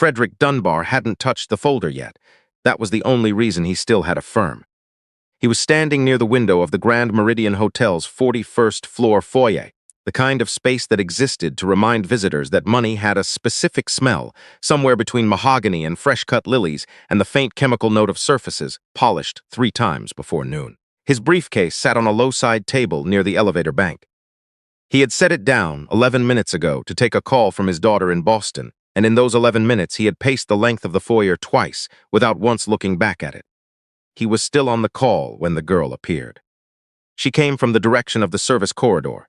Frederick Dunbar hadn't touched the folder yet. That was the only reason he still had a firm. He was standing near the window of the Grand Meridian Hotel's 41st floor foyer, the kind of space that existed to remind visitors that money had a specific smell, somewhere between mahogany and fresh-cut lilies and the faint chemical note of surfaces polished 3 times before noon. His briefcase sat on a low-side table near the elevator bank. He had set it down 11 minutes ago to take a call from his daughter in Boston, and in those 11 minutes he had paced the length of the foyer twice without once looking back at it. He was still on the call when the girl appeared. She came from the direction of the service corridor,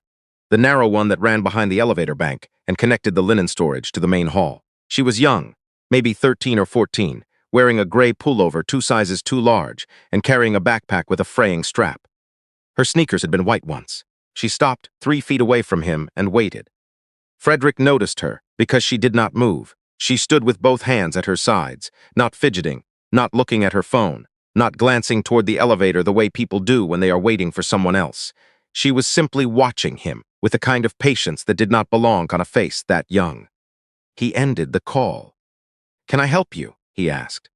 the narrow one that ran behind the elevator bank and connected the linen storage to the main hall. She was young, maybe 13 or 14, wearing a gray pullover 2 sizes too large and carrying a backpack with a fraying strap. Her sneakers had been white once. She stopped 3 feet away from him and waited. Frederick noticed her because she did not move. She stood with both hands at her sides, not fidgeting, not looking at her phone, not glancing toward the elevator the way people do when they are waiting for someone else. She was simply watching him with a kind of patience that did not belong on a face that young. He ended the call. "Can I help you?" he asked.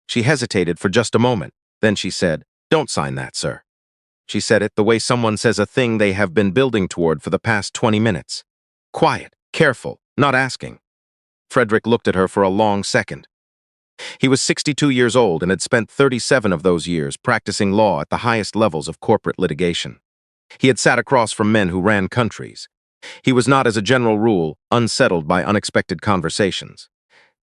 She hesitated for just a moment. Then she said, "Don't sign that, sir." She said it the way someone says a thing they have been building toward for the past 20 minutes. Quiet, careful, not asking. Frederick looked at her for a long second. He was 62 years old and had spent 37 of those years practicing law at the highest levels of corporate litigation. He had sat across from men who ran countries. He was not, as a general rule, unsettled by unexpected conversations.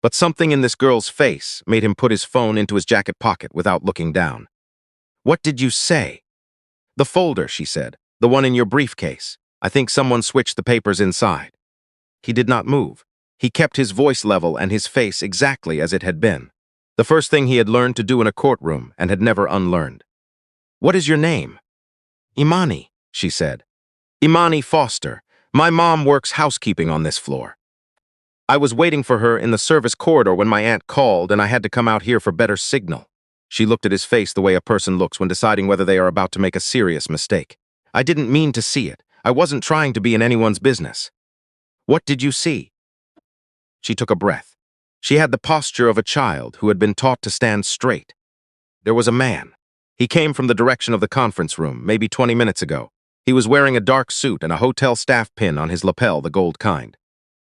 But something in this girl's face made him put his phone into his jacket pocket without looking down. "What did you say?" "The folder," she said. "The one in your briefcase. I think someone switched the papers inside." He did not move. He kept his voice level and his face exactly as it had been. The first thing he had learned to do in a courtroom and had never unlearned. "What is your name?" "Imani," she said. "Imani Foster. My mom works housekeeping on this floor. I was waiting for her in the service corridor when my aunt called and I had to come out here for better signal." She looked at his face the way a person looks when deciding whether they are about to make a serious mistake. "I didn't mean to see it. I wasn't trying to be in anyone's business." "What did you see?" She took a breath. She had the posture of a child who had been taught to stand straight. There was a man. He came from the direction of the conference room, maybe 20 minutes ago. He was wearing a dark suit and a hotel staff pin on his lapel, the gold kind.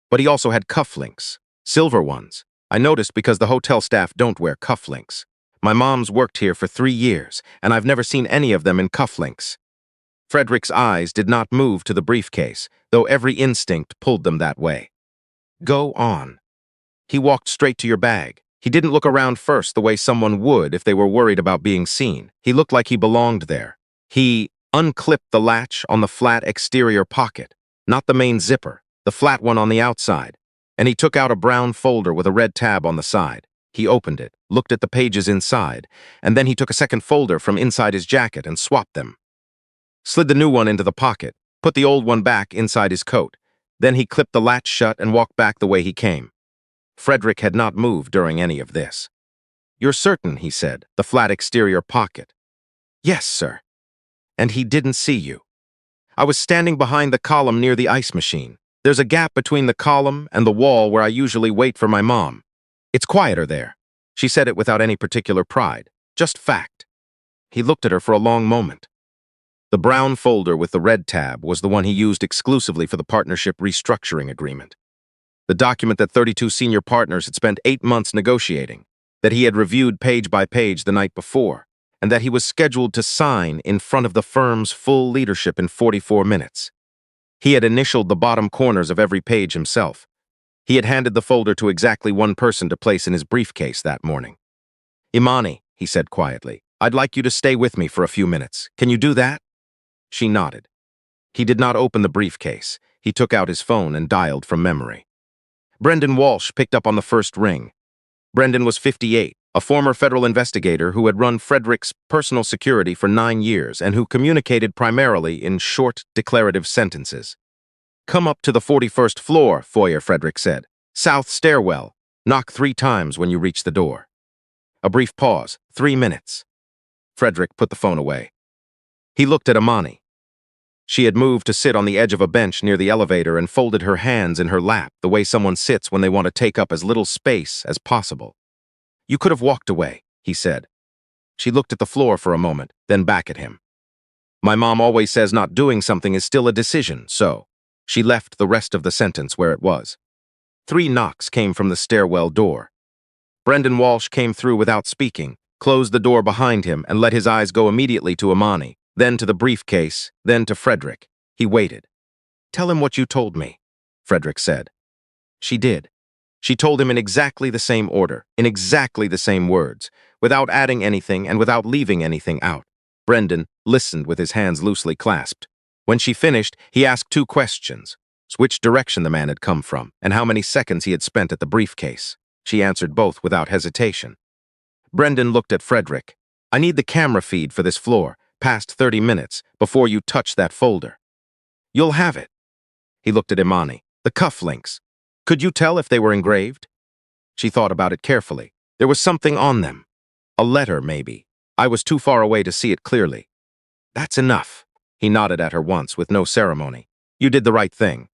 But he also had cufflinks, silver ones. I noticed because the hotel staff don't wear cufflinks. My mom's worked here for 3 years, and I've never seen any of them in cufflinks. Frederick's eyes did not move to the briefcase, though every instinct pulled them that way. "Go on." He walked straight to your bag. He didn't look around first the way someone would if they were worried about being seen. He looked like he belonged there. He unclipped the latch on the flat exterior pocket, not the main zipper, the flat one on the outside, and he took out a brown folder with a red tab on the side. He opened it, looked at the pages inside, and then he took a second folder from inside his jacket and swapped them. Slid the new one into the pocket, put the old one back inside his coat. Then he clipped the latch shut and walked back the way he came. Frederick had not moved during any of this. "You're certain," he said, "the flat exterior pocket?" "Yes, sir." "And he didn't see you?" "I was standing behind the column near the ice machine. There's a gap between the column and the wall where I usually wait for my mom. It's quieter there." She said it without any particular pride, just fact. He looked at her for a long moment. The brown folder with the red tab was the one he used exclusively for the partnership restructuring agreement. The document that 32 senior partners had spent 8 months negotiating, that he had reviewed page by page the night before, and that he was scheduled to sign in front of the firm's full leadership in 44 minutes. He had initialed the bottom corners of every page himself. He had handed the folder to exactly one person to place in his briefcase that morning. "Imani," he said quietly, "I'd like you to stay with me for a few minutes. Can you do that?" She nodded. He did not open the briefcase. He took out his phone and dialed from memory. Brendan Walsh picked up on the first ring. Brendan was 58, a former federal investigator who had run Frederick's personal security for 9 years and who communicated primarily in short, declarative sentences. "Come up to the 41st floor, foyer," Frederick said. "South stairwell. Knock 3 times when you reach the door." A brief pause. 3 minutes. Frederick put the phone away. He looked at Imani. She had moved to sit on the edge of a bench near the elevator and folded her hands in her lap the way someone sits when they want to take up as little space as possible. "You could have walked away," he said. She looked at the floor for a moment, then back at him. "My mom always says not doing something is still a decision, so." She left the rest of the sentence where it was. 3 knocks came from the stairwell door. Brendan Walsh came through without speaking, closed the door behind him, and let his eyes go immediately to Imani, then to the briefcase, then to Frederick. He waited. "Tell him what you told me," Frederick said. She did. She told him in exactly the same order, in exactly the same words, without adding anything and without leaving anything out. Brendan listened with his hands loosely clasped. When she finished, he asked 2 questions: which direction the man had come from, and how many seconds he had spent at the briefcase. She answered both without hesitation. Brendan looked at Frederick. "I need the camera feed for this floor, past 30 minutes, before you touch that folder." "You'll have it." He looked at Imani. "The cufflinks. Could you tell if they were engraved?" She thought about it carefully. There was something on them. A letter, maybe. I was too far away to see it clearly. "That's enough." He nodded at her once, with no ceremony. "You did the right thing."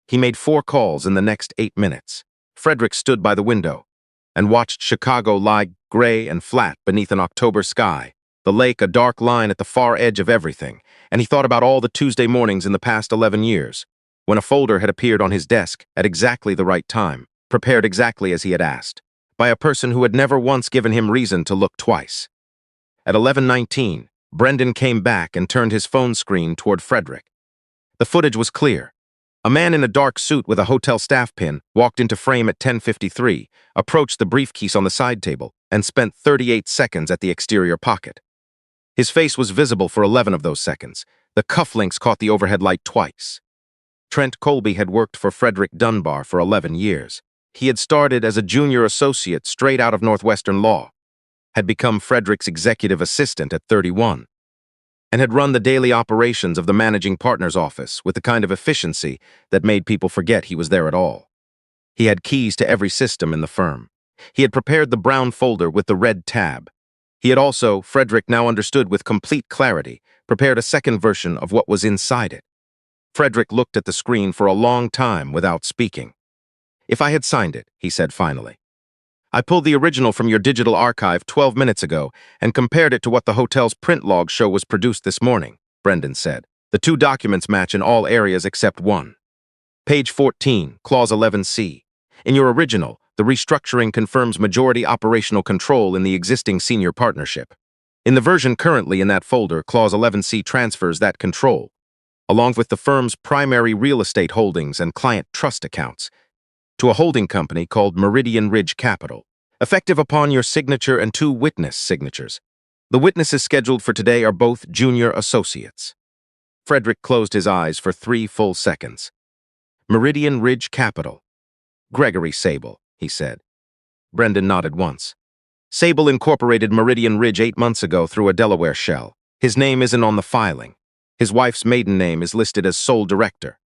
He made 4 calls in the next 8 minutes. Frederick stood by the window and watched Chicago lie gray and flat beneath an October sky, the lake a dark line at the far edge of everything, and he thought about all the Tuesday mornings in the past 11 years, when a folder had appeared on his desk at exactly the right time, prepared exactly as he had asked, by a person who had never once given him reason to look twice. At 11:19, Brendan came back and turned his phone screen toward Frederick. The footage was clear. A man in a dark suit with a hotel staff pin walked into frame at 10:53, approached the briefcase on the side table, and spent 38 seconds at the exterior pocket. His face was visible for 11 of those seconds. The cufflinks caught the overhead light twice. Trent Colby had worked for Frederick Dunbar for 11 years. He had started as a junior associate straight out of Northwestern Law, had become Frederick's executive assistant at 31, and had run the daily operations of the managing partner's office with the kind of efficiency that made people forget he was there at all. He had keys to every system in the firm. He had prepared the brown folder with the red tab. He had also, Frederick now understood with complete clarity, prepared a second version of what was inside it. Frederick looked at the screen for a long time without speaking. "If I had signed it," he said finally. "I pulled the original from your digital archive 12 minutes ago and compared it to what the hotel's print logs show was produced this morning," Brendan said. "The 2 documents match in all areas except one. Page 14, Clause 11C. In your original, the restructuring confirms majority operational control in the existing senior partnership. In the version currently in that folder, Clause 11C transfers that control, along with the firm's primary real estate holdings and client trust accounts, to a holding company called Meridian Ridge Capital, effective upon your signature and 2 witness signatures. The witnesses scheduled for today are both junior associates." Frederick closed his eyes for 3 full seconds. "Meridian Ridge Capital. Gregory Sable," he said. Brendan nodded once. "Sable incorporated Meridian Ridge 8 months ago through a Delaware shell. His name isn't on the filing. His wife's maiden name is listed as sole director.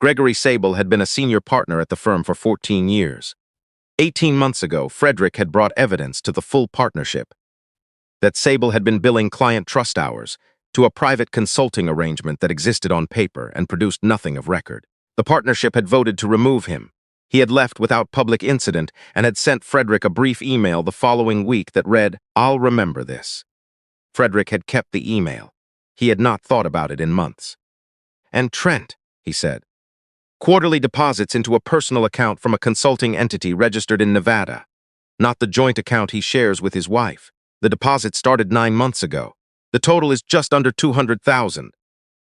Gregory Sable had been a senior partner at the firm for 14 years. 18 months ago, Frederick had brought evidence to the full partnership that Sable had been billing client trust hours to a private consulting arrangement that existed on paper and produced nothing of record. The partnership had voted to remove him. He had left without public incident and had sent Frederick a brief email the following week that read, "I'll remember this." Frederick had kept the email. He had not thought about it in months. "And Trent," he said. "Quarterly deposits into a personal account from a consulting entity registered in Nevada, not the joint account he shares with his wife. The deposit started 9 months ago. The total is just under 200,000.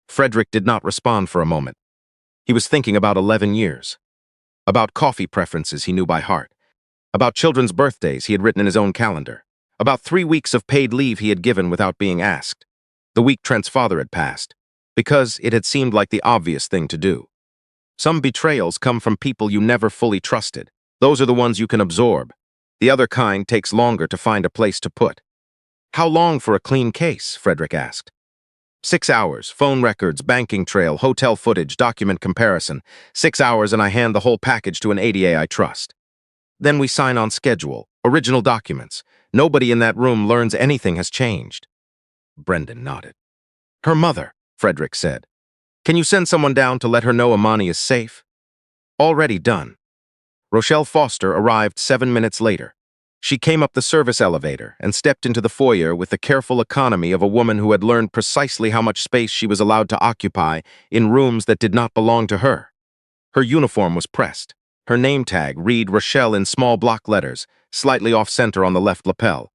Frederick did not respond for a moment. He was thinking about 11 years. About coffee preferences he knew by heart. About children's birthdays he had written in his own calendar. About 3 weeks of paid leave he had given without being asked. The week Trent's father had passed, because it had seemed like the obvious thing to do. Some betrayals come from people you never fully trusted. Those are the ones you can absorb. The other kind takes longer to find a place to put. "How long for a clean case?" Frederick asked. 6 hours, phone records, banking trail, hotel footage, document comparison. 6 hours and I hand the whole package to an ADA I trust. Then we sign on schedule, original documents. Nobody in that room learns anything has changed." Brendan nodded. "Her mother," Frederick said. Can you send someone down to let her know Imani is safe? Already done. Rochelle Foster arrived 7 minutes later. She came up the service elevator and stepped into the foyer with the careful economy of a woman who had learned precisely how much space she was allowed to occupy in rooms that did not belong to her. Her uniform was pressed. Her name tag read Rochelle in small block letters, slightly off-center on the left lapel.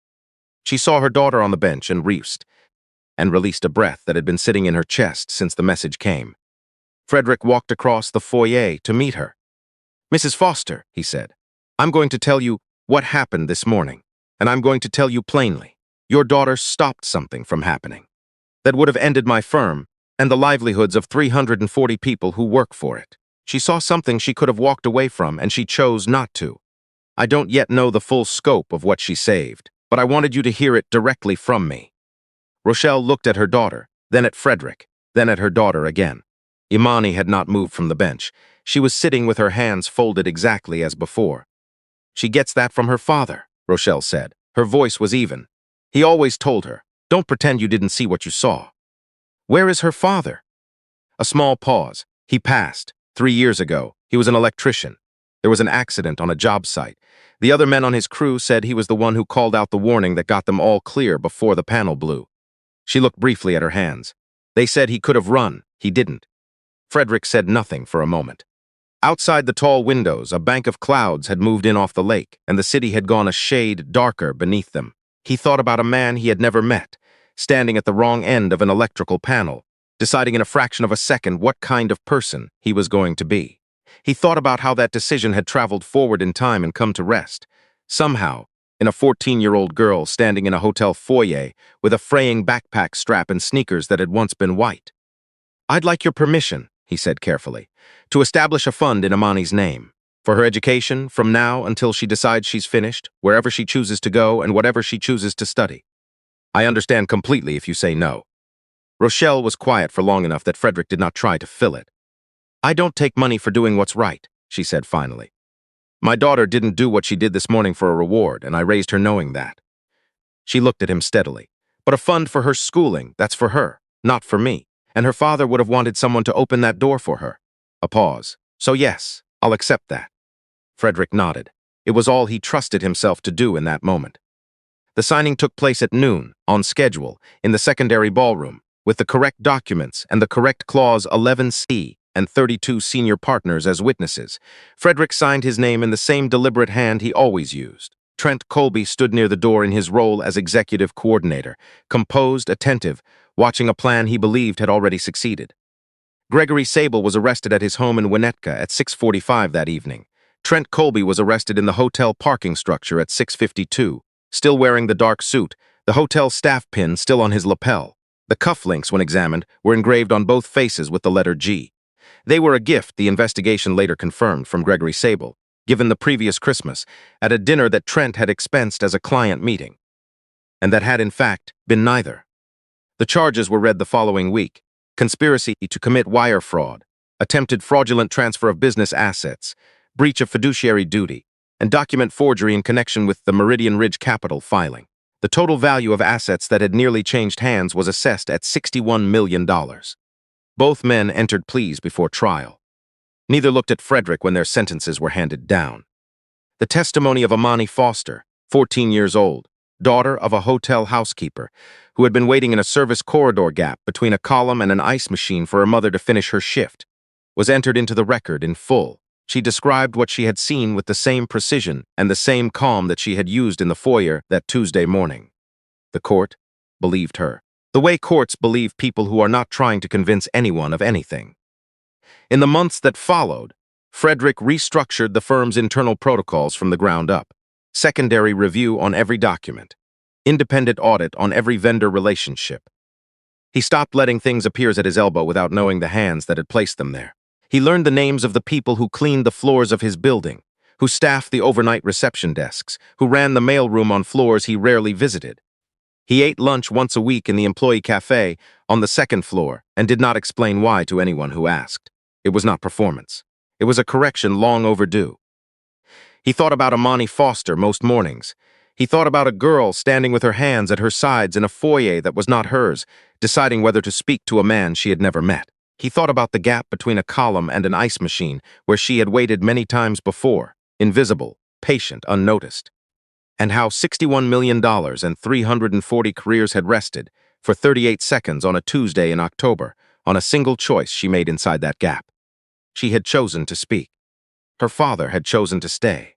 She saw her daughter on the bench and released a breath that had been sitting in her chest since the message came. Frederick walked across the foyer to meet her. "Mrs. Foster," he said, "I'm going to tell you what happened this morning, and I'm going to tell you plainly. Your daughter stopped something from happening that would have ended my firm and the livelihoods of 340 people who work for it. She saw something she could have walked away from, and she chose not to. I don't yet know the full scope of what she saved, but I wanted you to hear it directly from me." Rochelle looked at her daughter, then at Frederick, then at her daughter again. Imani had not moved from the bench. She was sitting with her hands folded exactly as before. "She gets that from her father," Rochelle said. Her voice was even. "He always told her, 'Don't pretend you didn't see what you saw.'" "Where is her father?" A small pause. "He passed 3 years ago. He was an electrician. There was an accident on a job site. The other men on his crew said he was the one who called out the warning that got them all clear before the panel blew." She looked briefly at her hands. "They said he could have run. He didn't." Frederick said nothing for a moment. Outside the tall windows, a bank of clouds had moved in off the lake, and the city had gone a shade darker beneath them. He thought about a man he had never met, standing at the wrong end of an electrical panel, deciding in a fraction of a second what kind of person he was going to be. He thought about how that decision had traveled forward in time and come to rest, somehow, in a 14-year-old girl standing in a hotel foyer with a fraying backpack strap and sneakers that had once been white. "I'd like your permission," he said carefully, "to establish a fund in Imani's name, for her education from now until she decides she's finished, wherever she chooses to go and whatever she chooses to study. I understand completely if you say no." Rochelle was quiet for long enough that Frederick did not try to fill it. "I don't take money for doing what's right," she said finally. "My daughter didn't do what she did this morning for a reward, and I raised her knowing that." She looked at him steadily. "But a fund for her schooling, that's for her, not for me. And her father would have wanted someone to open that door for her." A pause. "So yes, I'll accept that." Frederick nodded. It was all he trusted himself to do in that moment. The signing took place at noon, on schedule, in the secondary ballroom, with the correct documents and the correct clause 11C and 32 senior partners as witnesses. Frederick signed his name in the same deliberate hand he always used. Trent Colby stood near the door in his role as executive coordinator, composed, attentive, watching a plan he believed had already succeeded. Gregory Sable was arrested at his home in Winnetka at 6:45 that evening. Trent Colby was arrested in the hotel parking structure at 6:52, still wearing the dark suit, the hotel staff pin still on his lapel. The cufflinks, when examined, were engraved on both faces with the letter G. They were a gift, the investigation later confirmed, from Gregory Sable, given the previous Christmas, at a dinner that Trent had expensed as a client meeting, and that had in fact been neither. The charges were read the following week: conspiracy to commit wire fraud, attempted fraudulent transfer of business assets, breach of fiduciary duty, and document forgery in connection with the Meridian Ridge Capital filing. The total value of assets that had nearly changed hands was assessed at $61 million. Both men entered pleas before trial. Neither looked at Frederick when their sentences were handed down. The testimony of Imani Foster, 14 years old, daughter of a hotel housekeeper, who had been waiting in a service corridor gap between a column and an ice machine for her mother to finish her shift, was entered into the record in full. She described what she had seen with the same precision and the same calm that she had used in the foyer that Tuesday morning. The court believed her, the way courts believe people who are not trying to convince anyone of anything. In the months that followed, Frederick restructured the firm's internal protocols from the ground up. Secondary review on every document. Independent audit on every vendor relationship. He stopped letting things appear at his elbow without knowing the hands that had placed them there. He learned the names of the people who cleaned the floors of his building, who staffed the overnight reception desks, who ran the mailroom on floors he rarely visited. He ate lunch once a week in the employee cafe on the second floor and did not explain why to anyone who asked. It was not performance. It was a correction long overdue. He thought about Imani Foster most mornings. He thought about a girl standing with her hands at her sides in a foyer that was not hers, deciding whether to speak to a man she had never met. He thought about the gap between a column and an ice machine where she had waited many times before, invisible, patient, unnoticed, and how $61 million and 340 careers had rested for 38 seconds on a Tuesday in October on a single choice she made inside that gap. She had chosen to speak. Her father had chosen to stay.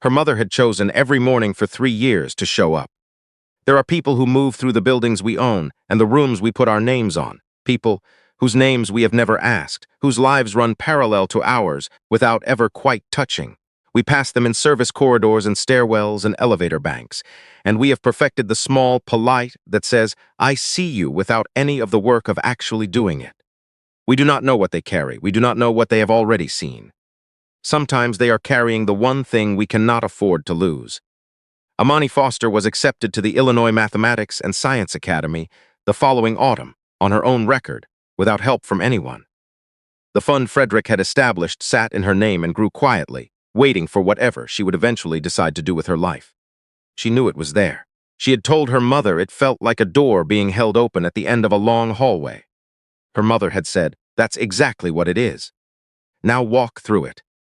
Her mother had chosen every morning for 3 years to show up. There are people who move through the buildings we own and the rooms we put our names on, people whose names we have never asked, whose lives run parallel to ours without ever quite touching. We pass them in service corridors and stairwells and elevator banks, and we have perfected the small, polite that says, "I see you," without any of the work of actually doing it. We do not know what they carry. We do not know what they have already seen. Sometimes they are carrying the one thing we cannot afford to lose. Amani Foster was accepted to the Illinois Mathematics and Science Academy the following autumn, on her own record, without help from anyone. The fund Frederick had established sat in her name and grew quietly, waiting for whatever she would eventually decide to do with her life. She knew it was there. She had told her mother it felt like a door being held open at the end of a long hallway. Her mother had said, "That's exactly what it is. Now walk through it."